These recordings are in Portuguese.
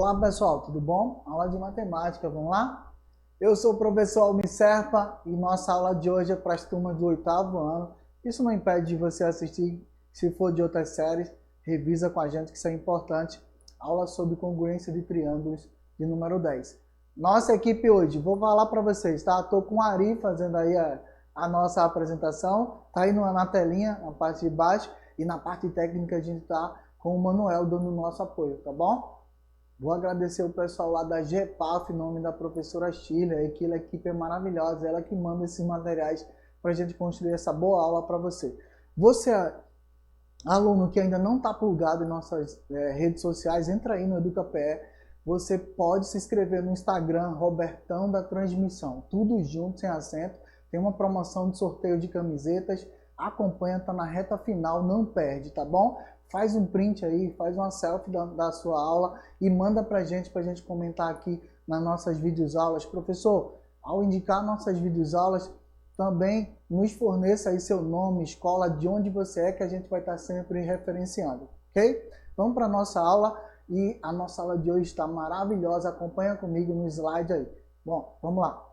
Olá pessoal, tudo bom? Aula de matemática, vamos lá? Eu sou o professor Almir Serpa e nossa aula de hoje é para as turmas do 8º ano. Isso não impede de você assistir, se for de outras séries, revisa com a gente que isso é importante. Aula sobre congruência de triângulos de número 10. Nossa equipe hoje, vou falar para vocês, tá? Estou com o Ari fazendo aí a nossa apresentação, tá aí na telinha, na parte de baixo, e na parte técnica a gente tá com o Manuel dando o nosso apoio, tá bom? Vou agradecer o pessoal lá da GEPAF, em nome da professora Shirley, aquela equipe é maravilhosa, ela que manda esses materiais para a gente construir essa boa aula para você. Você, aluno que ainda não está plugado em nossas redes sociais, entra aí no EducaPE, você pode se inscrever no Instagram, Robertão da Transmissão, tudo junto, sem acento, tem uma promoção de sorteio de camisetas, acompanha, tá na reta final, não perde, tá bom? Faz um print aí, faz uma selfie da sua aula e manda pra gente comentar aqui nas nossas videoaulas. Professor, ao indicar nossas videoaulas, também nos forneça aí seu nome, escola, de onde você é, que a gente vai estar sempre referenciando, ok? Vamos para a nossa aula e a nossa aula de hoje está maravilhosa, acompanha comigo no slide aí. Bom, vamos lá.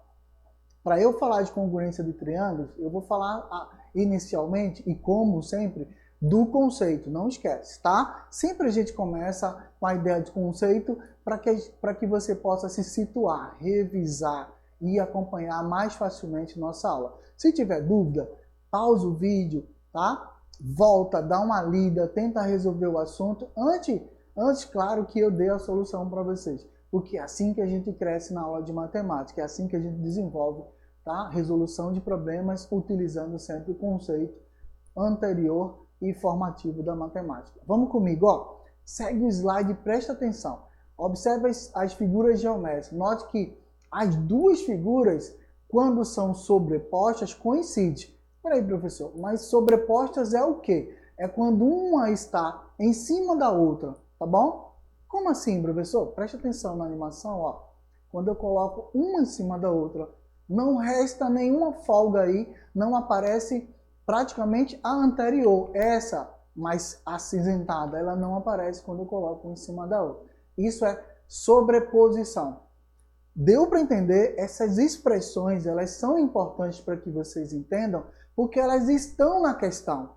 Para eu falar de congruência de triângulos, eu vou falar inicialmente e como sempre, do conceito, não esquece, tá? Sempre a gente começa com a ideia de conceito para que você possa se situar, revisar e acompanhar mais facilmente nossa aula. Se tiver dúvida, pausa o vídeo, tá? Volta, dá uma lida, tenta resolver o assunto antes, claro, que eu dê a solução para vocês. Porque é assim que a gente cresce na aula de matemática, é assim que a gente desenvolve, tá? Resolução de problemas utilizando sempre o conceito anterior e formativo da matemática. Vamos comigo, ó. Segue o slide e presta atenção. Observe as figuras geométricas. Note que as duas figuras, quando são sobrepostas, coincidem. Peraí, professor, mas sobrepostas é o quê? É quando uma está em cima da outra, tá bom? Como assim, professor? Presta atenção na animação, ó. Quando eu coloco uma em cima da outra, não resta nenhuma folga aí, não aparece praticamente a anterior, essa mais acinzentada, ela não aparece quando eu coloco uma em cima da outra. Isso é sobreposição. Deu para entender? Essas expressões, elas são importantes para que vocês entendam, porque elas estão na questão,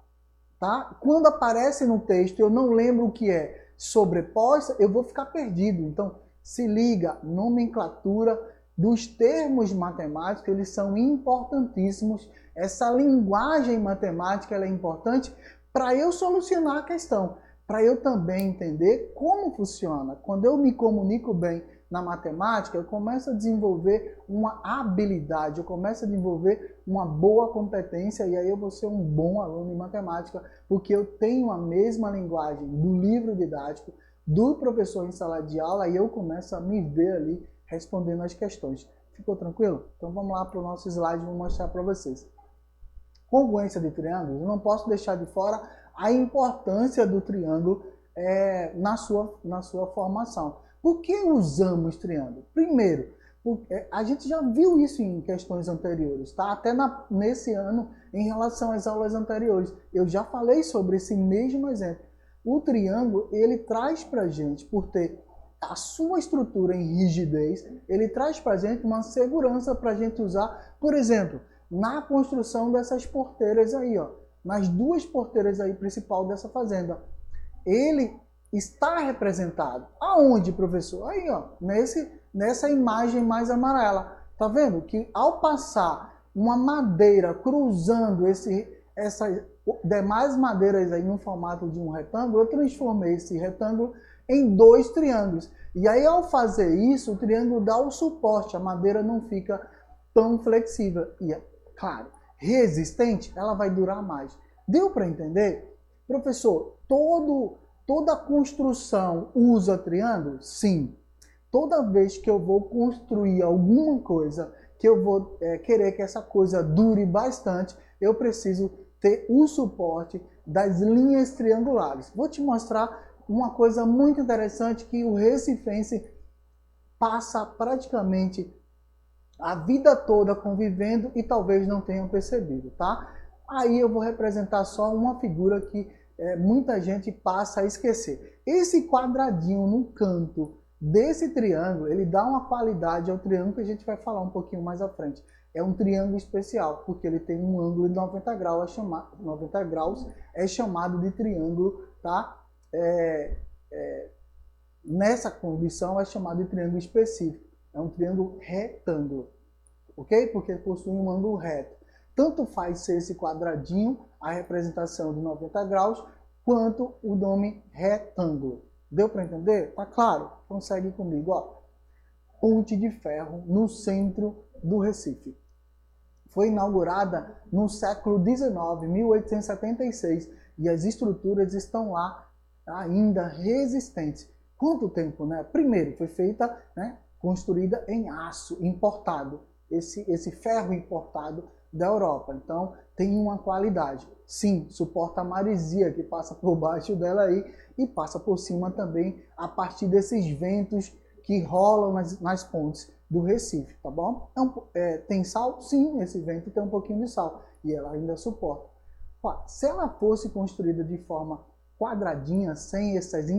tá? Quando aparece no texto, eu não lembro o que é sobreposta, eu vou ficar perdido. Então, se liga, nomenclatura dos termos matemáticos, eles são importantíssimos. Essa linguagem matemática ela é importante para eu solucionar a questão, para eu também entender como funciona. Quando eu me comunico bem na matemática, eu começo a desenvolver uma habilidade, eu começo a desenvolver uma boa competência e aí eu vou ser um bom aluno em matemática, porque eu tenho a mesma linguagem do livro didático, do professor em sala de aula e eu começo a me ver ali respondendo as questões. Ficou tranquilo? Então vamos lá para o nosso slide e vou mostrar para vocês. Congruência de triângulos, eu não posso deixar de fora a importância do triângulo na sua formação. Por que usamos triângulo? Primeiro, a gente já viu isso em questões anteriores, tá? Até nesse ano, em relação às aulas anteriores, eu já falei sobre esse mesmo exemplo. O triângulo, ele traz para a gente, por ter a sua estrutura em rigidez, ele traz para a gente uma segurança para a gente usar, por exemplo, na construção dessas porteiras aí, ó, nas duas porteiras aí principal dessa fazenda. Ele está representado. Aonde, professor? Aí, ó, nessa imagem mais amarela. Tá vendo que ao passar uma madeira cruzando essas demais madeiras aí no formato de um retângulo, eu transformei esse retângulo em dois triângulos. E aí, ao fazer isso, o triângulo dá o suporte, a madeira não fica tão flexível. E, claro, resistente, ela vai durar mais. Deu para entender? Professor, toda construção usa triângulo? Sim. Toda vez que eu vou construir alguma coisa, que eu vou querer que essa coisa dure bastante, eu preciso ter o suporte das linhas triangulares. Vou te mostrar uma coisa muito interessante que o recifense passa praticamente a vida toda convivendo e talvez não tenham percebido, tá? Aí eu vou representar só uma figura que muita gente passa a esquecer. Esse quadradinho no canto desse triângulo, ele dá uma qualidade ao triângulo que a gente vai falar um pouquinho mais à frente. É um triângulo especial, porque ele tem um ângulo de 90 graus, 90 graus é chamado de triângulo, tá? Nessa condição é chamado de triângulo específico. É um triângulo retângulo, ok? Porque possui um ângulo reto. Tanto faz ser esse quadradinho, a representação de 90 graus, quanto o nome retângulo. Deu para entender? Tá claro? Então segue comigo, ó. Ponte de Ferro no centro do Recife. Foi inaugurada no século XIX, 1876, e as estruturas estão lá ainda resistentes. Quanto tempo, né? Primeiro, foi feita, né, construída em aço importado, esse ferro importado da Europa. Então, tem uma qualidade. Sim, suporta a maresia que passa por baixo dela aí e passa por cima também a partir desses ventos que rolam nas pontes do Recife, tá bom? Tem sal? Sim, esse vento tem um pouquinho de sal e ela ainda suporta. Se ela fosse construída de forma quadradinha, sem esses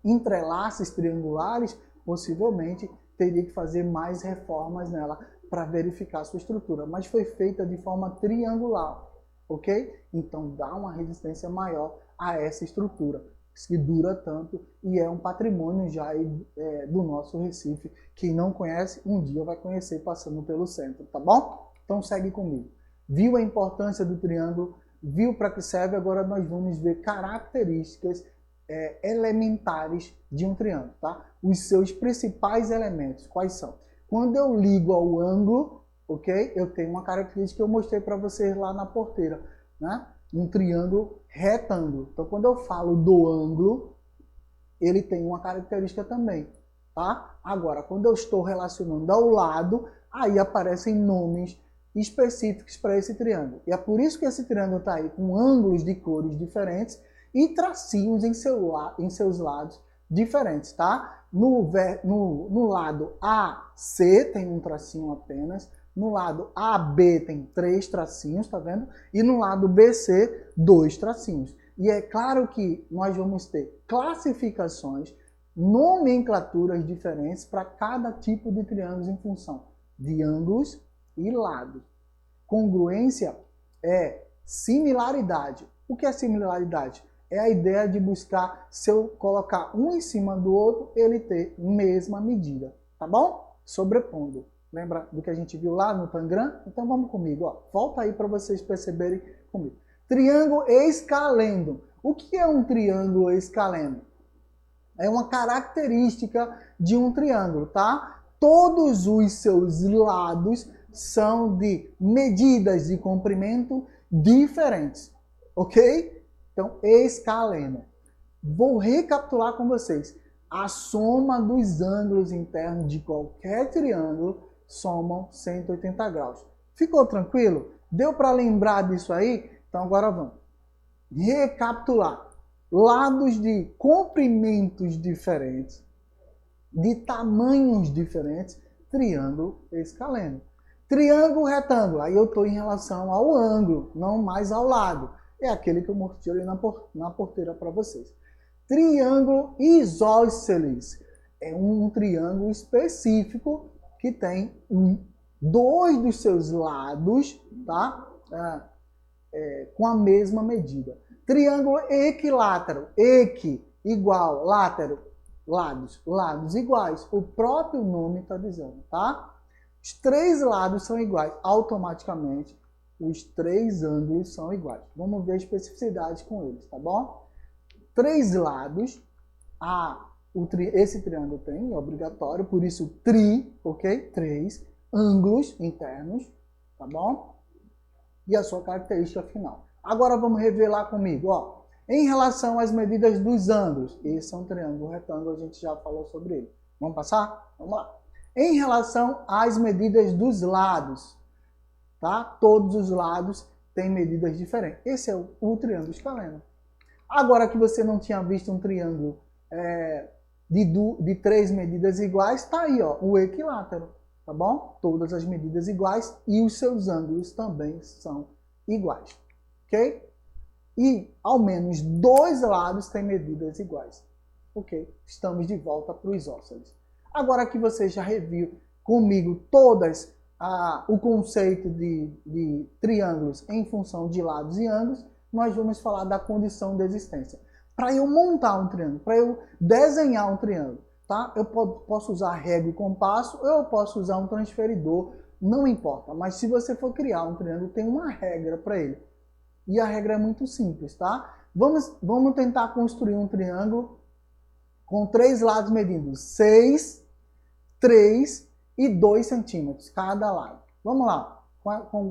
entrelaces triangulares, possivelmente teria que fazer mais reformas nela para verificar a sua estrutura, mas foi feita de forma triangular, ok? Então dá uma resistência maior a essa estrutura, que dura tanto e é um patrimônio já do nosso Recife. Quem não conhece, um dia vai conhecer passando pelo centro, tá bom? Então segue comigo. Viu a importância do triângulo? Viu para que serve? Agora nós vamos ver características elementares de um triângulo, tá? Os seus principais elementos, quais são? Quando eu ligo ao ângulo, ok? Eu tenho uma característica que eu mostrei para vocês lá na porteira, né? Um triângulo retângulo. Então, quando eu falo do ângulo, ele tem uma característica também, tá? Agora, quando eu estou relacionando ao lado, aí aparecem nomes específicos para esse triângulo. E é por isso que esse triângulo está aí com ângulos de cores diferentes e tracinhos em seus lados diferentes, tá? No lado AC tem um tracinho apenas, no lado AB tem 3 tracinhos, tá vendo? E no lado BC, 2 tracinhos. E é claro que nós vamos ter classificações, nomenclaturas diferentes para cada tipo de triângulos em função de ângulos e lados. Congruência é similaridade. O que é similaridade? É a ideia de buscar, se eu colocar um em cima do outro, ele ter mesma medida, tá bom? Sobrepondo. Lembra do que a gente viu lá no Tangram? Então vamos comigo, ó. Volta aí para vocês perceberem comigo. Triângulo escaleno. O que é um triângulo escaleno? É uma característica de um triângulo, tá? Todos os seus lados são de medidas de comprimento diferentes, ok? Então, escaleno. Vou recapitular com vocês. A soma dos ângulos internos de qualquer triângulo somam 180 graus. Ficou tranquilo? Deu para lembrar disso aí? Então, agora vamos recapitular. Lados de comprimentos diferentes, de tamanhos diferentes, triângulo escaleno. Triângulo retângulo, aí eu estou em relação ao ângulo, não mais ao lado. É aquele que eu mostrei na porteira para vocês. Triângulo isósceles é um triângulo específico que tem dois dos seus lados, tá? Com a mesma medida. Triângulo equilátero, igual, látero, lados iguais. O próprio nome está dizendo, tá? Os 3 lados são iguais, automaticamente os 3 ângulos são iguais. Vamos ver a especificidade com eles, tá bom? 3 lados, esse triângulo tem, é obrigatório, por isso tri, ok? 3 ângulos internos, tá bom? E a sua característica final. Agora vamos revelar comigo, ó. Em relação às medidas dos ângulos, esse é um triângulo retângulo, a gente já falou sobre ele. Vamos passar? Vamos lá. Em relação às medidas dos lados, tá? Todos os lados têm medidas diferentes. Esse é o triângulo escaleno. Agora que você não tinha visto um triângulo de 3 medidas iguais, tá aí, ó, o equilátero, tá bom? Todas as medidas iguais e os seus ângulos também são iguais, ok? E ao menos 2 lados têm medidas iguais, ok? Estamos de volta para os isósceles. Agora que você já reviu comigo todas o conceito de triângulos em função de lados e ângulos, nós vamos falar da condição de existência. Para eu montar um triângulo, para eu desenhar um triângulo, tá? Eu posso usar régua e compasso, ou eu posso usar um transferidor, não importa. Mas se você for criar um triângulo, tem uma regra para ele. E a regra é muito simples, tá? Vamos tentar construir um triângulo com 3 lados medindo 6, 3 e 2 centímetros cada lado. Vamos lá,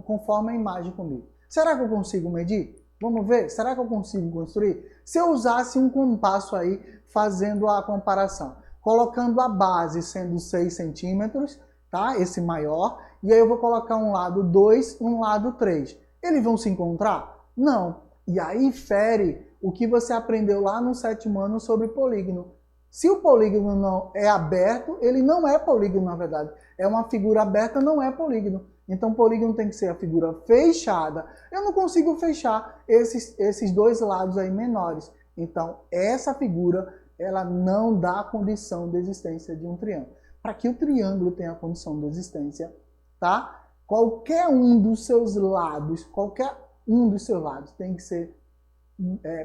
conforme a imagem comigo. Será que eu consigo medir? Vamos ver? Será que eu consigo construir? Se eu usasse um compasso aí, fazendo a comparação, colocando a base sendo 6 centímetros, tá? Esse maior, e aí eu vou colocar um lado 2 e um lado 3. Eles vão se encontrar? Não. E aí fere o que você aprendeu lá no 7º ano sobre polígono. Se o polígono não é aberto, ele não é polígono, na verdade. É uma figura aberta, não é polígono. Então, polígono tem que ser a figura fechada. Eu não consigo fechar esses 2 lados aí menores. Então, essa figura, ela não dá condição de existência de um triângulo. Para que o triângulo tenha condição de existência, tá? Qualquer um dos seus lados tem que ser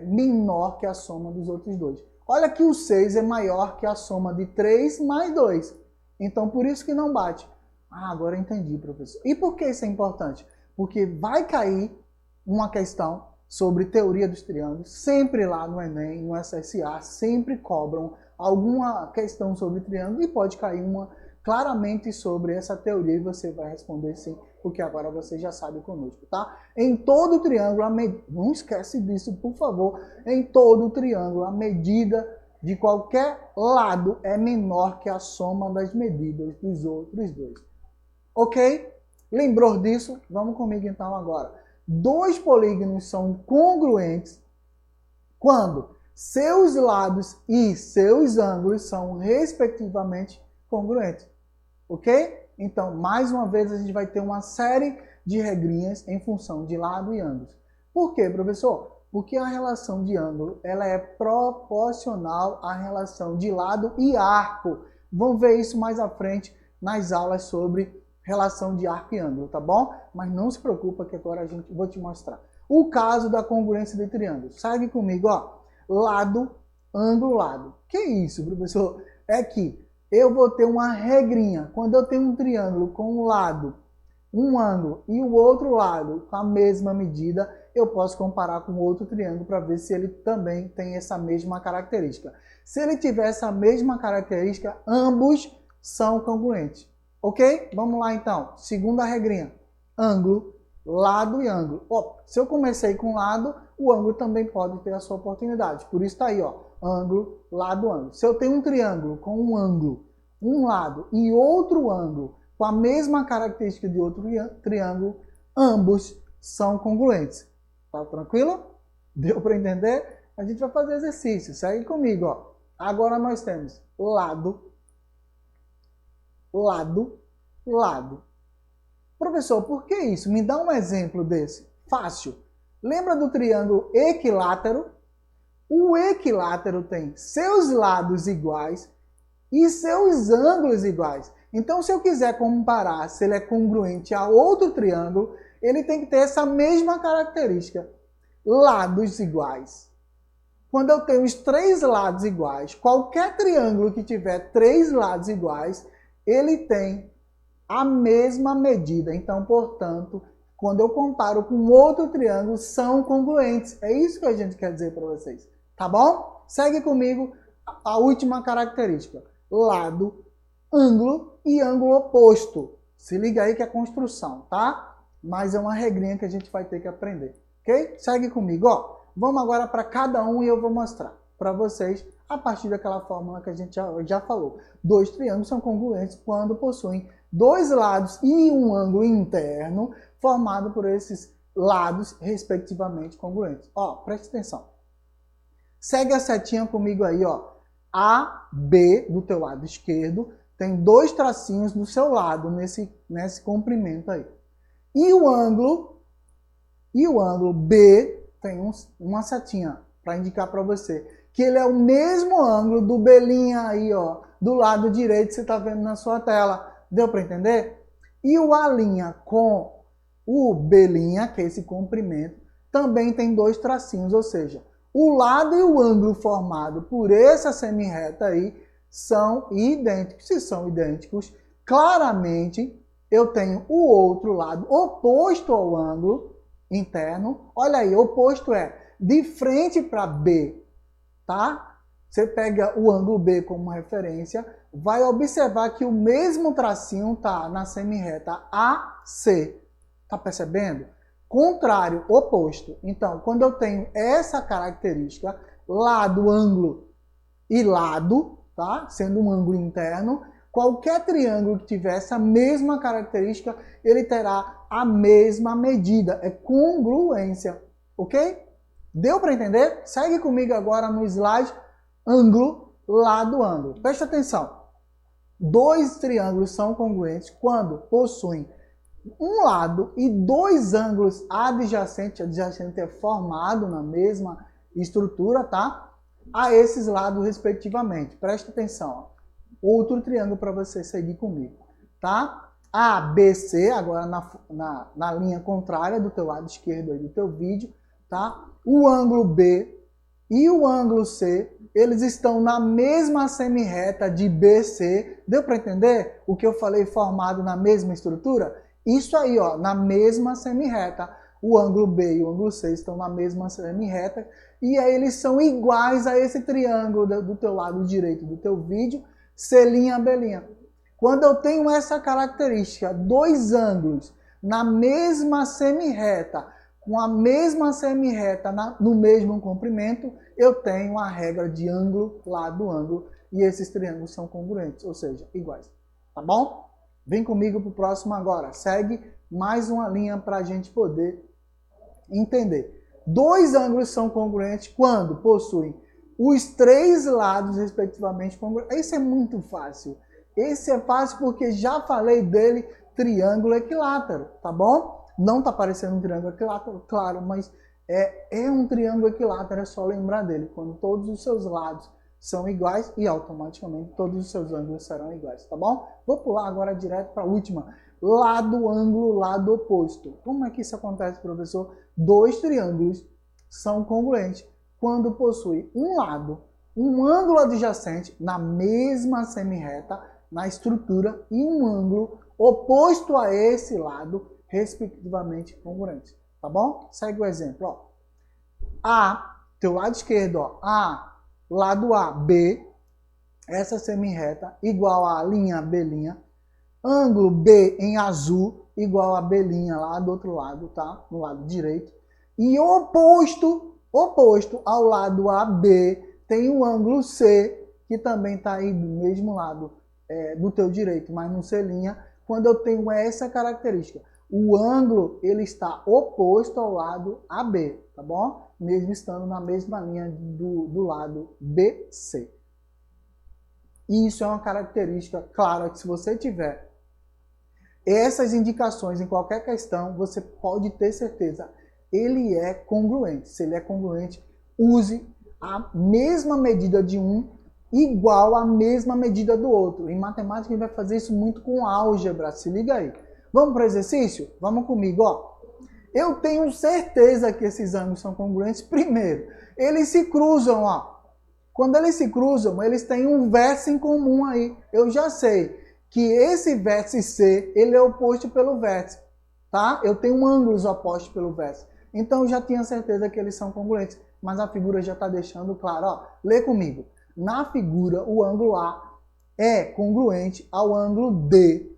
menor que a soma dos outros 2. Olha que o 6 é maior que a soma de 3 mais 2. Então, por isso que não bate. Ah, agora eu entendi, professor. E por que isso é importante? Porque vai cair uma questão sobre teoria dos triângulos. Sempre lá no Enem, no SSA, sempre cobram alguma questão sobre triângulo e pode cair uma claramente sobre essa teoria e você vai responder sim, porque agora você já sabe conosco, tá? Em todo triângulo, não esquece disso, por favor. Em todo triângulo, a medida de qualquer lado é menor que a soma das medidas dos outros 2. Ok? Lembrou disso? Vamos comigo então agora. 2 polígonos são congruentes quando seus lados e seus ângulos são respectivamente congruentes. Ok? Então, mais uma vez, a gente vai ter uma série de regrinhas em função de lado e ângulos. Por quê, professor? Porque a relação de ângulo ela é proporcional à relação de lado e arco. Vamos ver isso mais à frente nas aulas sobre relação de arco e ângulo, tá bom? Mas não se preocupa que agora vou te mostrar. O caso da congruência de triângulo. Segue comigo, ó. Lado, ângulo, lado. Que isso, professor? É que eu vou ter uma regrinha. Quando eu tenho um triângulo com um lado, um ângulo e o outro lado com a mesma medida, eu posso comparar com outro triângulo para ver se ele também tem essa mesma característica. Se ele tiver essa mesma característica, ambos são congruentes. Ok? Vamos lá então. Segunda regrinha. Ângulo, lado e ângulo. Se eu comecei com lado, o ângulo também pode ter a sua oportunidade. Por isso está aí, ó. Ângulo, lado, ângulo. Se eu tenho um triângulo com um ângulo, um lado e outro ângulo com a mesma característica de outro triângulo, ambos são congruentes. Tá tranquilo? Deu para entender? A gente vai fazer exercício. Segue comigo, ó. Agora nós temos lado, lado, lado. Professor, por que isso? Me dá um exemplo desse. Fácil. Lembra do triângulo equilátero? O equilátero tem seus lados iguais e seus ângulos iguais. Então, se eu quiser comparar se ele é congruente a outro triângulo, ele tem que ter essa mesma característica. Lados iguais. Quando eu tenho os 3 lados iguais, qualquer triângulo que tiver 3 lados iguais, ele tem a mesma medida. Então, portanto, quando eu comparo com outro triângulo, são congruentes. É isso que a gente quer dizer para vocês. Tá bom? Segue comigo a última característica. Lado, ângulo e ângulo oposto. Se liga aí que é construção, tá? Mas é uma regrinha que a gente vai ter que aprender. Ok? Segue comigo, ó. Vamos agora para cada um e eu vou mostrar para vocês a partir daquela fórmula que a gente já falou. 2 triângulos são congruentes quando possuem 2 lados e um ângulo interno formado por esses lados respectivamente congruentes. Ó, preste atenção. Segue a setinha comigo aí, ó. A, B do teu lado esquerdo tem 2 tracinhos do seu lado nesse comprimento aí. E o ângulo B tem uma setinha para indicar para você que ele é o mesmo ângulo do belinha aí, ó, do lado direito, você está vendo na sua tela. Deu para entender? E o A' com o B', que é esse comprimento, também tem dois tracinhos, ou seja, o lado e o ângulo formado por essa semi-reta aí são idênticos. Se são idênticos, claramente eu tenho o outro lado oposto ao ângulo interno. Olha aí, oposto é de frente para B, tá? Você pega o ângulo B como referência, vai observar que o mesmo tracinho tá na semi-reta AC. Tá percebendo? Contrário, oposto. Então, quando eu tenho essa característica, lado, ângulo e lado, tá? Sendo um ângulo interno, qualquer triângulo que tiver essa mesma característica, ele terá a mesma medida. É congruência, ok? Deu para entender? Segue comigo agora no slide ângulo, lado, ângulo. Presta atenção. Dois triângulos são congruentes quando possuem um lado e dois ângulos adjacentes, adjacente é formado na mesma estrutura, tá? A esses lados respectivamente. Presta atenção. Outro triângulo para você seguir comigo, tá? ABC, agora na linha contrária do teu lado esquerdo aí do teu vídeo, tá? O ângulo B e o ângulo C, eles estão na mesma semi-reta de BC. Deu para entender o que eu falei formado na mesma estrutura? Isso aí, ó, na mesma semi-reta. O ângulo B e o ângulo C estão na mesma semi-reta e aí eles são iguais a esse triângulo do teu lado direito do teu vídeo, C', B'. Quando eu tenho essa característica, dois ângulos na mesma semi-reta, com a mesma semi-reta no mesmo comprimento, eu tenho a regra de ângulo, lado, ângulo, e esses triângulos são congruentes, ou seja, iguais. Tá bom? Vem comigo para o próximo agora. Segue mais uma linha para a gente poder entender. Dois ângulos são congruentes quando possuem os três lados, respectivamente, congruentes. Esse é muito fácil. Esse é fácil porque já falei dele, triângulo equilátero, tá bom? Não está parecendo um triângulo equilátero, claro, mas é um triângulo equilátero, é só lembrar dele. Quando todos os seus lados são iguais e automaticamente todos os seus ângulos serão iguais, tá bom? Vou pular agora direto para a última. Lado, ângulo, lado oposto. Como é que isso acontece, professor? Dois triângulos são congruentes quando possuem um lado, um ângulo adjacente na mesma semi-reta, na estrutura, e um ângulo oposto a esse lado, respectivamente congruentes. Tá bom? Segue o exemplo. Ó. A, teu lado esquerdo, ó, A, lado A, B, essa semi-reta igual a linha B', ângulo B em azul igual a B' lá do outro lado, tá? No lado direito. E oposto ao lado AB tem o ângulo C, que também está aí do mesmo lado do teu direito, mas no C', quando eu tenho essa característica. O ângulo ele está oposto ao lado AB, tá bom? Mesmo estando na mesma linha do lado BC. E isso é uma característica clara que se você tiver essas indicações em qualquer questão, você pode ter certeza. Ele é congruente. Se ele é congruente, use a mesma medida de um igual à mesma medida do outro. Em matemática, a gente vai fazer isso muito com álgebra. Se liga aí. Vamos para o exercício? Vamos comigo, ó. Eu tenho certeza que esses ângulos são congruentes. Primeiro, eles se cruzam, ó. Quando eles se cruzam, eles têm um vértice em comum aí. Eu já sei que esse vértice C, ele é oposto pelo vértice, tá? Eu tenho ângulos opostos pelo vértice. Então, eu já tinha certeza que eles são congruentes. Mas a figura já está deixando claro, ó. Lê comigo. Na figura, o ângulo A é congruente ao ângulo D.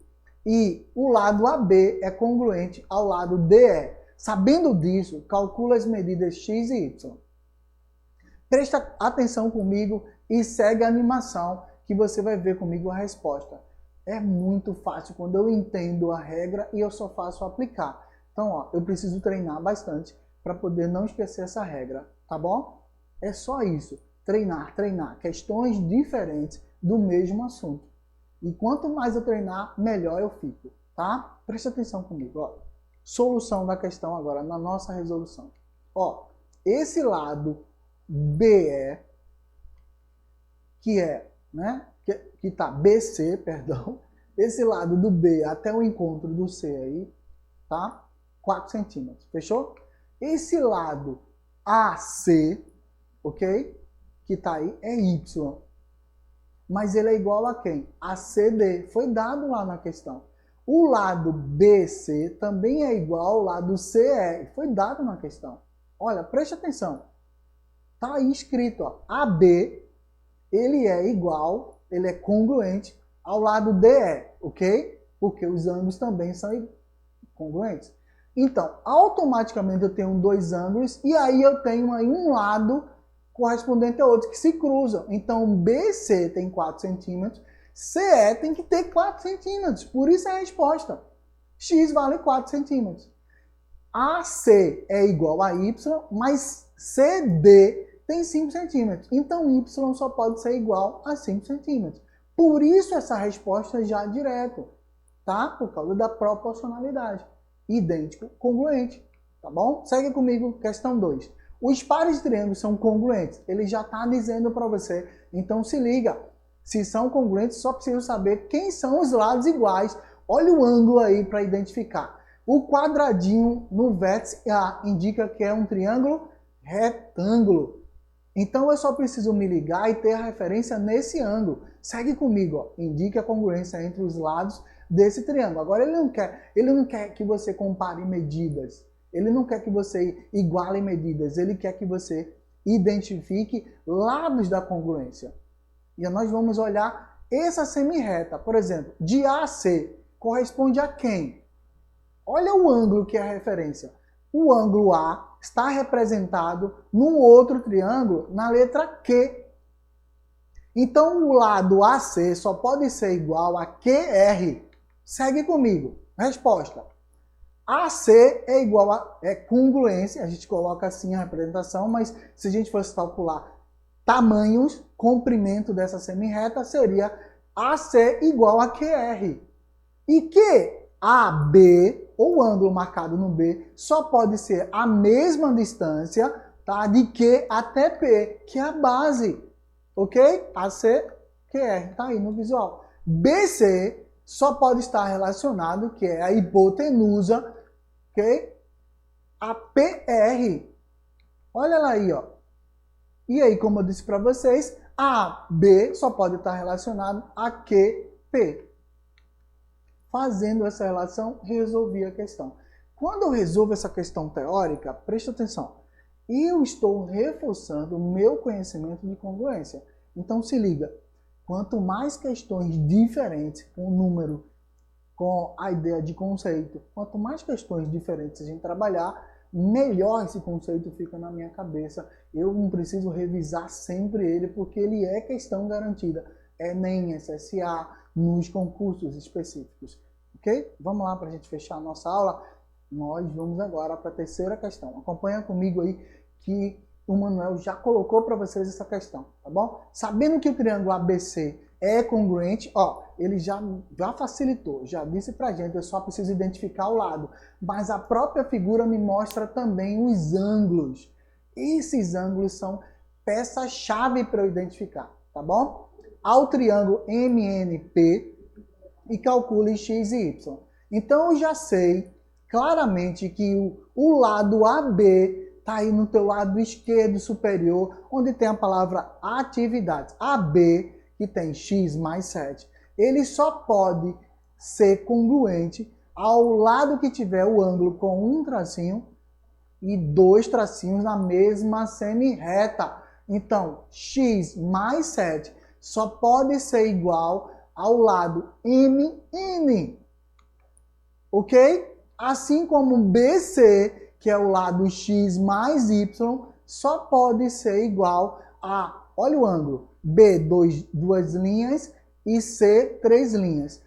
E o lado AB é congruente ao lado DE. Sabendo disso, calcula as medidas X e Y. Presta atenção comigo e segue a animação que você vai ver comigo a resposta. É muito fácil quando eu entendo a regra e eu só faço aplicar. Então, ó, eu preciso treinar bastante para poder não esquecer essa regra, tá bom? É só isso. Treinar, treinar. Questões diferentes do mesmo assunto. E quanto mais eu treinar, melhor eu fico, tá? Presta atenção comigo, ó. Solução da questão agora, na nossa resolução. Ó, esse lado BE, que que tá BC, perdão, esse lado do B até o encontro do C aí, tá? 4 centímetros, fechou? Esse lado AC, ok? Que tá aí é Y. Mas ele é igual a quem? A CD. Foi dado lá na questão. O lado BC também é igual ao lado CE. Foi dado na questão. Olha, preste atenção. Tá aí escrito, ó. AB, ele é igual, ele é congruente ao lado DE, ok? Porque os ângulos também são congruentes. Então, automaticamente eu tenho dois ângulos e aí eu tenho aí um lado correspondente a outro que se cruzam. Então, BC tem 4 centímetros, CE tem que ter 4 centímetros. Por isso é a resposta. X vale 4 centímetros. AC é igual a Y, mas CD tem 5 centímetros. Então, Y só pode ser igual a 5 centímetros. Por isso essa resposta já direto, tá? Por causa da proporcionalidade. Idêntico, congruente, tá bom? Segue comigo, questão 2. Os pares de triângulos são congruentes. Ele já está dizendo para você. Então se liga. Se são congruentes, só preciso saber quem são os lados iguais. Olha o ângulo aí para identificar. O quadradinho no vértice A indica que é um triângulo retângulo. Então eu só preciso me ligar e ter a referência nesse ângulo. Segue comigo, ó. Indica a congruência entre os lados desse triângulo. Agora ele não quer que você compare medidas. Ele não quer que você iguale medidas, ele quer que você identifique lados da congruência. E nós vamos olhar essa semirreta, por exemplo, de A a C, corresponde a quem? Olha o ângulo que é a referência. O ângulo A está representado no outro triângulo na letra Q. Então o lado AC só pode ser igual a QR. Segue comigo. Resposta. AC é igual a congruência, a gente coloca assim a representação, mas se a gente fosse calcular tamanhos, comprimento dessa semirreta, seria AC igual a QR. E que AB, ou ângulo marcado no B, só pode ser a mesma distância, tá, de Q até P, que é a base, ok? AC, QR, tá aí no visual. BC só pode estar relacionado, que é a hipotenusa, ok? A PR. Olha ela aí, ó. E aí, como eu disse para vocês, a B só pode estar relacionado a QP. Fazendo essa relação, resolvi a questão. Quando eu resolvo essa questão teórica, preste atenção. Eu estou reforçando o meu conhecimento de congruência. Então se liga. Quanto mais questões diferentes, com número, com a ideia de conceito, quanto mais questões diferentes a gente trabalhar, melhor esse conceito fica na minha cabeça. Eu não preciso revisar sempre ele, porque ele é questão garantida. Enem, SSA, nos concursos específicos. Ok? Vamos lá para a gente fechar a nossa aula. Nós vamos agora para a terceira questão. Acompanha comigo aí que o Manuel já colocou para vocês essa questão, tá bom? Sabendo que o triângulo ABC é congruente, ó, ele já facilitou, já disse pra gente, eu só preciso identificar o lado. Mas a própria figura me mostra também os ângulos. Esses ângulos são peça-chave para eu identificar, tá bom? Ao triângulo MNP e calcule X e Y. Então eu já sei claramente que o lado AB está aí no teu lado esquerdo superior, onde tem a palavra atividades. AB, que tem X mais 7, ele só pode ser congruente ao lado que tiver o ângulo com um tracinho e dois tracinhos na mesma semirreta. Então, X mais 7 só pode ser igual ao lado MN. Ok? Assim como BC, que é o lado X mais Y, só pode ser igual a, olha o ângulo, B, duas linhas, e C, 3 linhas.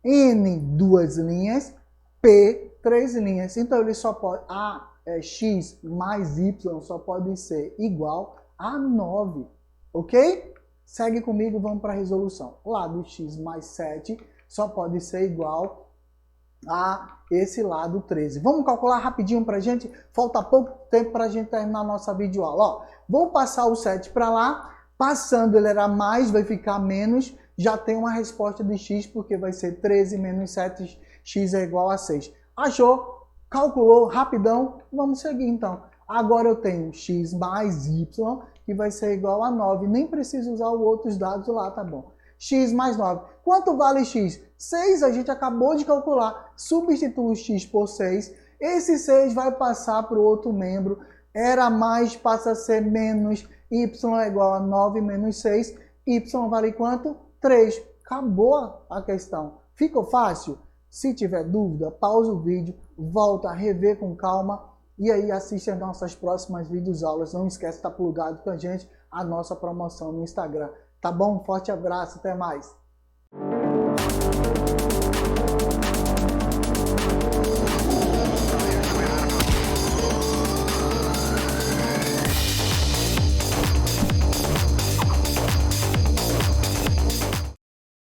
N, 2 linhas, P, 3 linhas. Então, ele só pode, X mais Y só pode ser igual a 9. Ok? Segue comigo, vamos para a resolução. O lado X mais 7 só pode ser igual a esse lado 13. Vamos calcular rapidinho para a gente. Falta pouco tempo para a gente terminar a nossa videoaula. Ó, vou passar o 7 para lá Passando, ele era mais, vai ficar menos. Já tem uma resposta de x, porque vai ser 13 menos 7x é igual a 6. Achou? Calculou? Rapidão? Vamos seguir então. Agora eu tenho x mais y, que vai ser igual a 9. Nem preciso usar os outros dados lá, tá bom? X mais 9. Quanto vale x? 6, a gente acabou de calcular. Substitui x por 6. Esse 6 vai passar para o outro membro. Era mais, passa a ser menos. Y é igual a 9 menos 6. Y vale quanto? 3. Acabou a questão. Ficou fácil? Se tiver dúvida, pausa o vídeo, volta a rever com calma e aí assiste as nossas próximas videoaulas. Não esquece de estar plugado com a gente, a nossa promoção no Instagram. Tá bom? Um forte abraço, até mais!